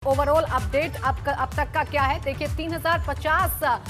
Overall update अब तक का क्या है देखिए। 3050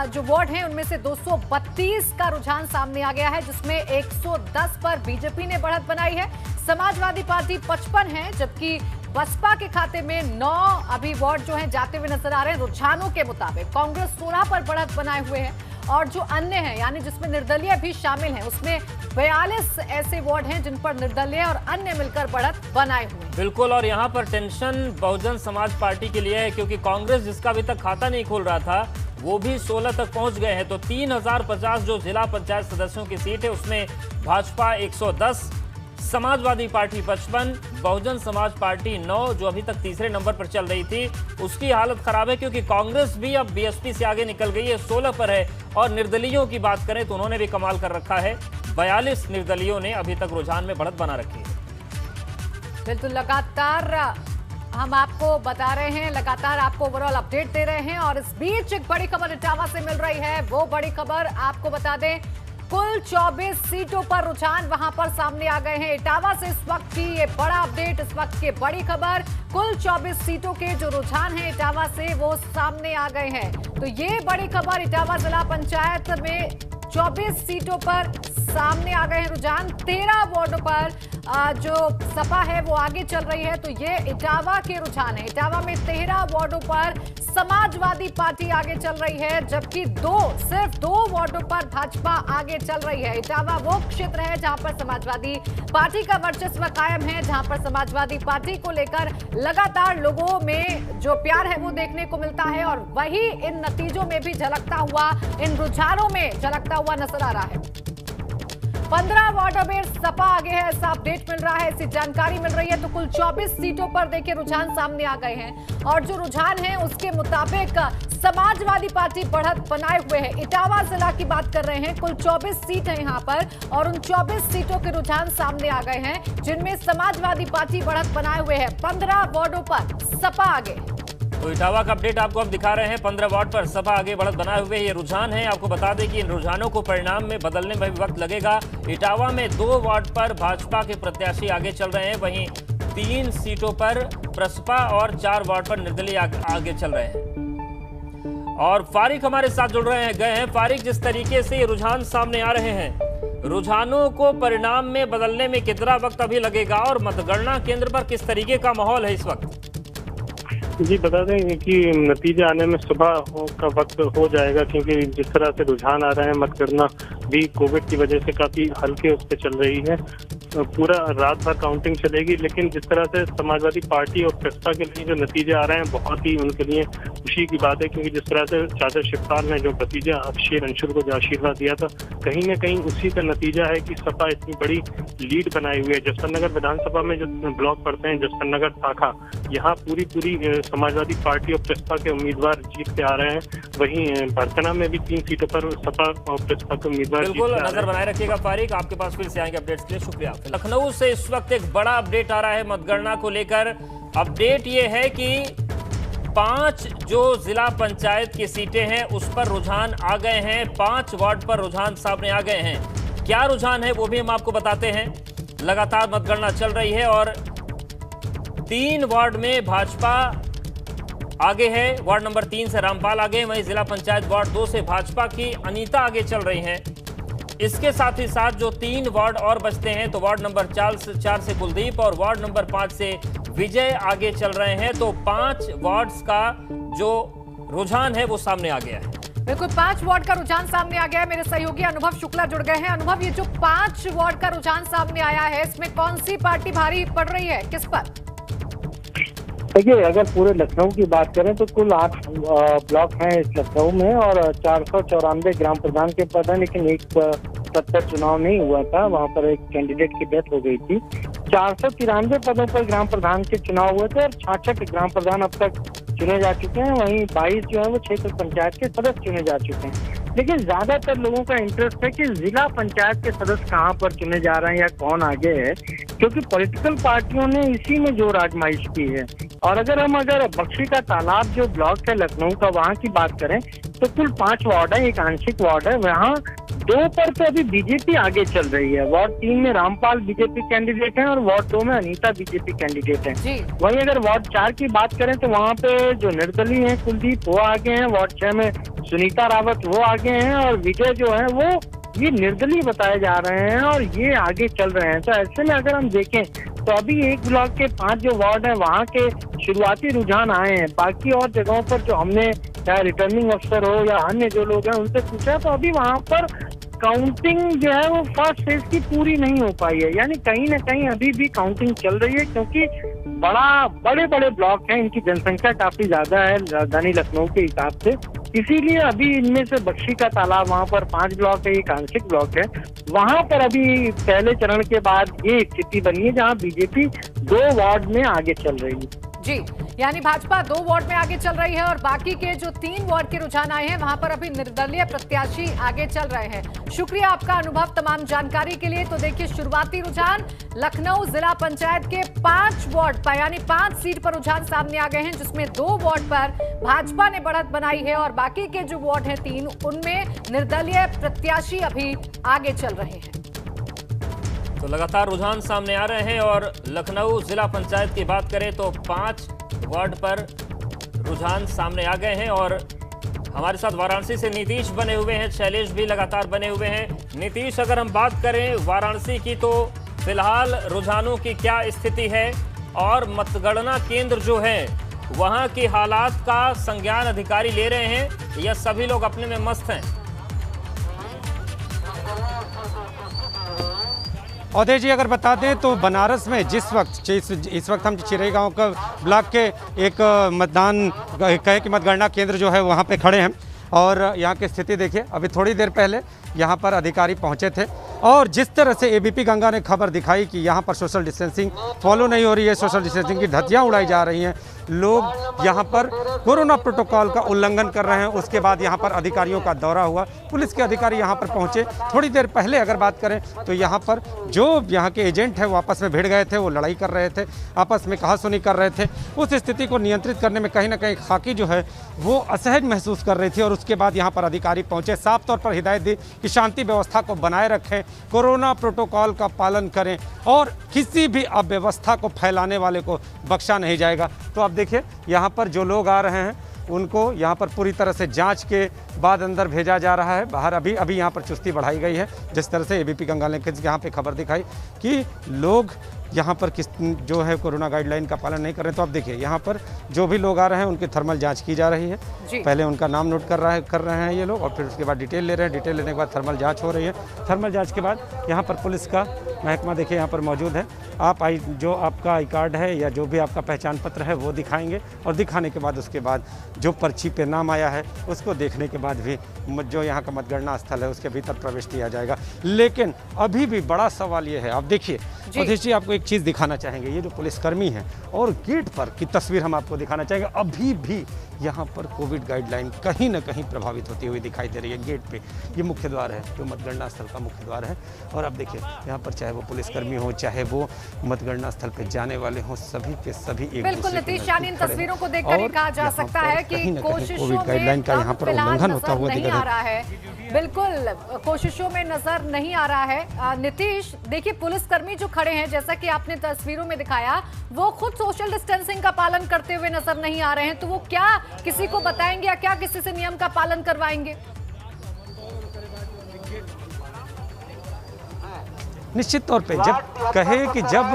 जो वार्ड हैं उनमें से 232 का रुझान सामने आ गया है, जिसमें 110 पर बीजेपी ने बढ़त बनाई है। समाजवादी पार्टी 55 है, जबकि बसपा के खाते में 9 अभी वार्ड जो हैं जाते हुए नजर आ रहे हैं रुझानों के मुताबिक। कांग्रेस 16 पर बढ़त बनाए हुए है और जो अन्य हैं यानी जिसमें निर्दलीय भी शामिल हैं उसमें 42 ऐसे वार्ड हैं जिन पर निर्दलीय और अन्य मिलकर बढ़त बनाए हुए हैं। बिल्कुल, और यहाँ पर टेंशन बहुजन समाज पार्टी के लिए है, क्योंकि कांग्रेस जिसका अभी तक खाता नहीं खुल रहा था वो भी 16 तक पहुंच गए हैं। तो 3050 जो जिला पंचायत सदस्यों की सीट है उसमें भाजपा 110, समाजवादी पार्टी 55, बहुजन समाज पार्टी 9 जो अभी तक तीसरे नंबर पर चल रही थी उसकी हालत खराब है, क्योंकि कांग्रेस भी अब बीएसपी से आगे निकल गई है, 16 पर है। और निर्दलीयों की बात करें तो उन्होंने भी कमाल कर रखा है, 42 निर्दलीयों ने अभी तक रुझान में बढ़त बना रखी है। बिल्कुल, लगातार हम आपको बता रहे हैं, लगातार आपको ओवरऑल अपडेट दे रहे हैं। और इस बीच एक बड़ी खबर इटावा से मिल रही है। वो बड़ी खबर आपको बता दें, कुल 24 सीटों पर रुझान वहां पर सामने आ गए हैं। इटावा से इस वक्त की ये बड़ा अपडेट, इस वक्त की बड़ी खबर, कुल 24 सीटों के जो रुझान हैं इटावा से वो सामने आ गए हैं। तो ये बड़ी खबर, इटावा जिला पंचायत में 24 सीटों पर सामने आ गए हैं रुझान। 13 वार्डों पर जो सपा है वो आगे चल रही है। तो ये इटावा के रुझान है। इटावा में 13 वार्डों पर समाजवादी पार्टी आगे चल रही है, जबकि सिर्फ दो वार्डों पर भाजपा आगे चल रही है। इटावा वो क्षेत्र है जहां पर समाजवादी पार्टी का वर्चस्व कायम है, जहां पर समाजवादी पार्टी को लेकर लगातार लोगों में जो प्यार है वो देखने को मिलता है, और वही इन नतीजों में भी झलकता हुआ, इन रुझानों में झलकता हुआ नजर आ रहा है। 15 वार्डों में सपा आगे है, ऐसा अपडेट मिल रहा है, ऐसी जानकारी मिल रही है। तो कुल 24 सीटों पर देखिए रुझान सामने आ गए हैं, और जो रुझान है उसके मुताबिक समाजवादी पार्टी बढ़त बनाए हुए है। इटावा जिला की बात कर रहे हैं, कुल 24 सीट है यहाँ पर, और उन 24 सीटों के रुझान सामने आ गए हैं, जिनमें समाजवादी पार्टी बढ़त बनाए हुए है। 15 वार्डों पर सपा आगे। तो इटावा का अपडेट आपको अब दिखा रहे हैं। 15 वार्ड पर सपा आगे बढ़त बनाए हुए ये रुझान है। आपको बता दें कि इन रुझानों को परिणाम में बदलने में भी वक्त लगेगा। इटावा में 2 वार्ड पर भाजपा के प्रत्याशी आगे चल रहे हैं, वहीं 3 सीटों पर प्रसपा और 4 वार्ड पर निर्दलीय आगे चल रहे हैं। और फारिक हमारे साथ जुड़ रहे हैं, गए हैं। फारिक, जिस तरीके से ये रुझान सामने आ रहे हैं, रुझानों को परिणाम में बदलने में कितना वक्त अभी लगेगा, और मतगणना केंद्र पर किस तरीके का माहौल है इस वक्त? जी, बता दें कि नतीजा आने में सुबह का वक्त हो जाएगा, क्योंकि जिस तरह से रुझान आ रहे हैं मतगणना भी कोविड की वजह से काफी हल्के उस पर चल रही है। पूरा रात भर काउंटिंग चलेगी, लेकिन जिस तरह से समाजवादी पार्टी और प्रसपा के लिए जो नतीजे आ रहे हैं बहुत ही उनके लिए खुशी की बात है, क्योंकि जिस तरह से चादर शिवपाल ने जो भतीजा अभिषेक अंशुल को जो आशीर्वाद दिया था, कहीं न कहीं उसी का नतीजा है कि सपा इतनी बड़ी लीड बनाई हुई है। जसवंत नगर विधानसभा में जो ब्लॉक पड़ते हैं, जसवंत नगर शाखा, यहाँ पूरी समाजवादी पार्टी और प्रसपा के उम्मीदवार जीतते आ रहे हैं। वहीं बरतना में भी 3 सीटों पर सपा और प्रसपा के उम्मीदवार बिल्कुल नजर बनाए रखिएगा फारिक, आपके पास फिर से आएंगे अपडेट्स के लिए, शुक्रिया। लखनऊ से इस वक्त एक बड़ा अपडेट आ रहा है मतगणना को लेकर। अपडेट ये है कि 5 जो जिला पंचायत की सीटें हैं उस पर रुझान आ गए हैं, 5 वार्ड पर रुझान सामने आ गए हैं। क्या रुझान है वो भी हम आपको बताते हैं। लगातार मतगणना चल रही है और 3 वार्ड में भाजपा आगे है। वार्ड नंबर 3 से रामपाल आगे, वहीं जिला पंचायत वार्ड 2 से भाजपा की अनीता आगे चल रही हैं। इसके साथ ही साथ जो 3 वार्ड और बचते हैं, तो वार्ड नंबर 4 से कुलदीप और वार्ड नंबर 5 से विजय आगे चल रहे हैं। तो 5 वार्ड्स का जो रुझान है वो सामने आ गया है। बिल्कुल, 5 वार्ड का रुझान सामने आ गया है। मेरे सहयोगी अनुभव शुक्ला जुड़ गए हैं। अनुभव, ये जो 5 वार्ड का रुझान सामने आया है, इसमें कौन सी पार्टी भारी पड़ रही है, किस पर? देखिए, अगर पूरे लखनऊ की बात करें तो कुल 8 ब्लॉक हैं इस लखनऊ में, और 494 ग्राम प्रधान के पद हैं, लेकिन एक सत्तर चुनाव नहीं हुआ था, वहां पर एक कैंडिडेट की डेथ हो गई थी। 493 पदों पर ग्राम प्रधान के चुनाव हुए थे, और 66 ग्राम प्रधान अब तक चुने जा चुके हैं। वहीं 22 जो है वो क्षेत्र पंचायत के सदस्य चुने जा चुके हैं। लेकिन ज्यादातर लोगों का इंटरेस्ट है कि जिला पंचायत के सदस्य कहाँ पर चुने जा रहे हैं या कौन आगे है, क्योंकि पॉलिटिकल पार्टियों ने इसी में जोर आजमाइश की है। और अगर बख्शी का तालाब जो ब्लॉक है लखनऊ का, वहाँ की बात करें तो कुल 5 वार्ड है, एक आंशिक वार्ड है, वहाँ 2 पर तो अभी बीजेपी आगे चल रही है। वार्ड 3 में रामपाल बीजेपी कैंडिडेट हैं और वार्ड 2 में अनीता बीजेपी कैंडिडेट हैं। वहीं अगर वार्ड 4 की बात करें तो वहाँ पे जो निर्दलीय हैं कुलदीप वो आगे हैं, वार्ड 6 में सुनीता रावत वो आगे हैं और विजय जो है वो ये निर्दलीय बताए जा रहे हैं और ये आगे चल रहे हैं। तो ऐसे में अगर हम देखें तो अभी एक ब्लॉक के 5 जो वार्ड हैं वहाँ के शुरुआती रुझान आए हैं। बाकी और जगहों पर जो हमने चाहे रिटर्निंग अफसर हो या अन्य जो लोग हैं उनसे पूछा तो अभी वहाँ पर काउंटिंग जो है वो फर्स्ट फेज की पूरी नहीं हो पाई है। यानी कहीं ना कहीं अभी भी काउंटिंग चल रही है क्योंकि बड़े बड़े ब्लॉक हैं, इनकी जनसंख्या काफी ज्यादा है राजधानी लखनऊ के हिसाब से। इसीलिए अभी इनमें से बख्शी का तालाब वहाँ पर 5 ब्लॉक है, एक आंशिक ब्लॉक है, वहाँ पर अभी पहले चरण के बाद ये स्थिति बनी है जहाँ बीजेपी 2 वार्ड में आगे चल रही है। जी, यानी भाजपा 2 वार्ड में आगे चल रही है और बाकी के जो 3 वार्ड के रुझान आए हैं वहां पर अभी निर्दलीय प्रत्याशी आगे चल रहे हैं। शुक्रिया आपका अनुभव तमाम जानकारी के लिए। तो देखिए शुरुआती रुझान लखनऊ जिला पंचायत के 5 वार्ड पर यानी 5 सीट पर रुझान सामने आ गए हैं जिसमें 2 वार्ड पर भाजपा ने बढ़त बनाई है और बाकी के जो वार्ड हैं 3 उनमें निर्दलीय प्रत्याशी अभी आगे चल रहे हैं। तो लगातार रुझान सामने आ रहे हैं और लखनऊ जिला पंचायत की बात करें तो 5 वार्ड पर रुझान सामने आ गए हैं और हमारे साथ वाराणसी से नीतीश बने हुए हैं, शैलेश भी लगातार बने हुए हैं। नीतीश, अगर हम बात करें वाराणसी की तो फिलहाल रुझानों की क्या स्थिति है और मतगणना केंद्र जो है वहां की हालात का संज्ञान अधिकारी ले रहे हैं या सभी लोग अपने में मस्त हैं? अवधेश जी, अगर बता दें तो बनारस में इस वक्त हम चिरईगांव का ब्लॉक के एक मतगणना केंद्र जो है वहाँ पे खड़े हैं और यहाँ की स्थिति देखिए। अभी थोड़ी देर पहले यहाँ पर अधिकारी पहुँचे थे और जिस तरह से एबीपी गंगा ने खबर दिखाई कि यहाँ पर सोशल डिस्टेंसिंग फॉलो नहीं हो रही है, सोशल डिस्टेंसिंग की धज्जियाँ उड़ाई जा रही हैं, लोग यहाँ पर कोरोना प्रोटोकॉल का उल्लंघन कर रहे हैं। उसके बाद यहाँ पर अधिकारियों का दौरा हुआ, पुलिस के अधिकारी यहाँ पर पहुँचे। थोड़ी देर पहले अगर बात करें तो यहाँ पर जो यहाँ के एजेंट हैं वो आपस में भिड़ गए थे, वो लड़ाई कर रहे थे, आपस में कहासुनी कर रहे थे। उस स्थिति को नियंत्रित करने में कहीं ना कहीं खाकी जो है वो असहज महसूस कर रही थी और उसके बाद यहाँ पर अधिकारी पहुँचे, साफ तौर पर हिदायत दी कि शांति व्यवस्था को बनाए रखें, कोरोना प्रोटोकॉल का पालन करें और किसी भी अव्यवस्था को फैलाने वाले को बख्शा नहीं जाएगा। तो अब देखिए यहाँ पर जो लोग आ रहे हैं उनको यहाँ पर पूरी तरह से जांच के बाद अंदर भेजा जा रहा है। बाहर अभी यहाँ पर चुस्ती बढ़ाई गई है। जिस तरह से एबीपी गंगा ने यहाँ पे खबर दिखाई कि लोग यहाँ पर जो है कोरोना गाइडलाइन का पालन नहीं कर रहे, तो अब देखिए यहाँ पर जो भी लोग आ रहे हैं उनकी थर्मल जांच की जा रही है। पहले उनका नाम नोट कर रहे हैं ये लोग और फिर उसके बाद डिटेल ले रहे हैं। डिटेल लेने के बाद थर्मल जांच हो रही है। थर्मल जांच के बाद यहाँ पर पुलिस का महकमा देखिए यहाँ पर मौजूद है। आप जो आपका आई कार्ड है या जो भी आपका पहचान पत्र है वो दिखाएंगे और दिखाने के बाद उसके बाद जो पर्ची पे नाम आया है उसको देखने के बाद भी जो यहाँ का मतगणना स्थल है उसके भीतर प्रवेश दिया जाएगा। लेकिन अभी भी बड़ा सवाल ये है, आप देखिए अवधेश जी, आपको एक चीज़ दिखाना चाहेंगे, ये जो पुलिसकर्मी हैं और गेट पर की तस्वीर हम आपको दिखाना चाहेंगे। अभी भी यहाँ पर कोविड गाइडलाइन कहीं ना कहीं प्रभावित होती हुई दिखाई दे रही है। गेट पे ये मुख्य द्वार है जो मतगणना स्थल का मुख्य द्वार है और अब देखिए यहाँ पर चाहे वो पुलिसकर्मी हो चाहे वो मतगणना स्थल पे जाने वाले हों, सभी के सभी एक बिल्कुल नीतीश, यानी इन तस्वीरों को देखकर कहा जा सकता है कि कोशिशों में गाइडलाइन का यहाँ पर उल्लंघन होता हुआ दिख रहा है। बिल्कुल कोशिशों में नजर नहीं आ रहा है। नीतीश, देखिए पुलिसकर्मी जो खड़े हैं जैसा कि आपने तस्वीरों में दिखाया वो खुद सोशल डिस्टेंसिंग का पालन करते हुए नजर नहीं आ रहे हैं, तो वो क्या किसी को बताएंगे या क्या किसी से नियम का पालन करवाएंगे? निश्चित तौर पे जब कहे कि जब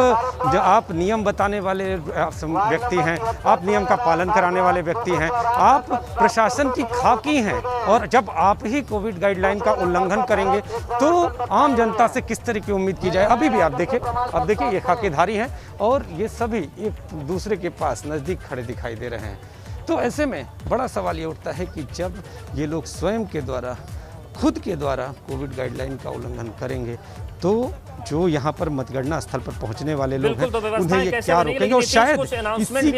आप नियम बताने वाले व्यक्ति हैं, आप नियम का पालन कराने वाले व्यक्ति हैं, आप प्रशासन की खाकी हैं और जब आप ही कोविड गाइडलाइन का उल्लंघन करेंगे तो आम जनता से किस तरह की उम्मीद की जाए। अभी भी आप देखिए ये खाकीधारी हैं और ये सभी एक दूसरे के पास नज़दीक खड़े दिखाई दे रहे हैं। तो ऐसे में बड़ा सवाल ये उठता है कि जब ये लोग स्वयं के द्वारा खुद के द्वारा कोविड गाइडलाइन का उल्लंघन करेंगे तो जो यहाँ पर मतगणना स्थल पर पहुँचने वाले लोग हैं उन्हें ये क्या रोकेंगे और शायद इसी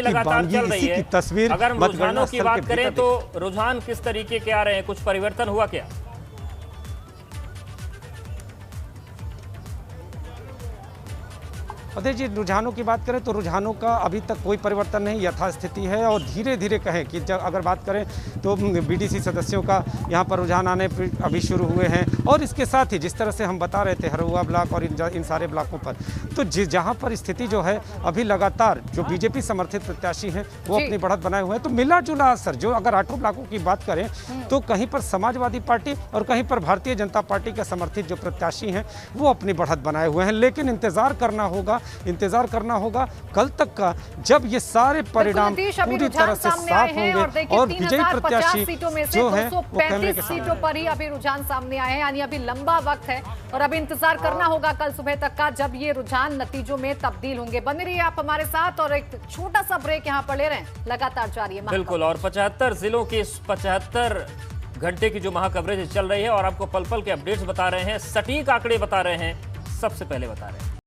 की तस्वीर अगर रुझानों की बात करें तो रुझान किस तरीके के आ रहे हैं, कुछ परिवर्तन हुआ क्या? और देखिए रुझानों की बात करें तो रुझानों का अभी तक कोई परिवर्तन नहीं, यथास्थिति है। और धीरे धीरे कहें कि जब अगर बात करें तो बीडीसी सदस्यों का यहाँ पर रुझान आने अभी शुरू हुए हैं। और इसके साथ ही जिस तरह से हम बता रहे थे हरुआ ब्लॉक और इन सारे ब्लॉकों पर, तो जहाँ पर स्थिति जो है अभी लगातार जो बीजेपी समर्थित प्रत्याशी हैं वो अपनी बढ़त बनाए हुए हैं। तो मिला जुला असर जो अगर 8 ब्लॉकों की बात करें तो कहीं पर समाजवादी पार्टी और कहीं पर भारतीय जनता पार्टी के समर्थित जो प्रत्याशी हैं वो अपनी बढ़त बनाए हुए हैं। लेकिन इंतजार करना होगा कल तक का, जब ये सारे परिणाम पूरी तरह से साफ होंगे और विजयी प्रत्याशी जो है वो कैमरे के सीटों पर ही अभी रुझान सामने आए हैं। यानी अभी लंबा वक्त है और अभी इंतजार करना होगा कल सुबह तक का, जब ये रुझान नतीजों में तब्दील होंगे। बने रहिए आप हमारे साथ और एक छोटा सा ब्रेक यहाँ पर ले रहे हैं, लगातार जारी है। बिल्कुल, और 75 जिलों के 75 घंटे की जो महाकवरेज चल रही है और आपको पल पल के अपडेट्स बता रहे हैं, सटीक आंकड़े बता रहे हैं, सबसे पहले बता रहे हैं।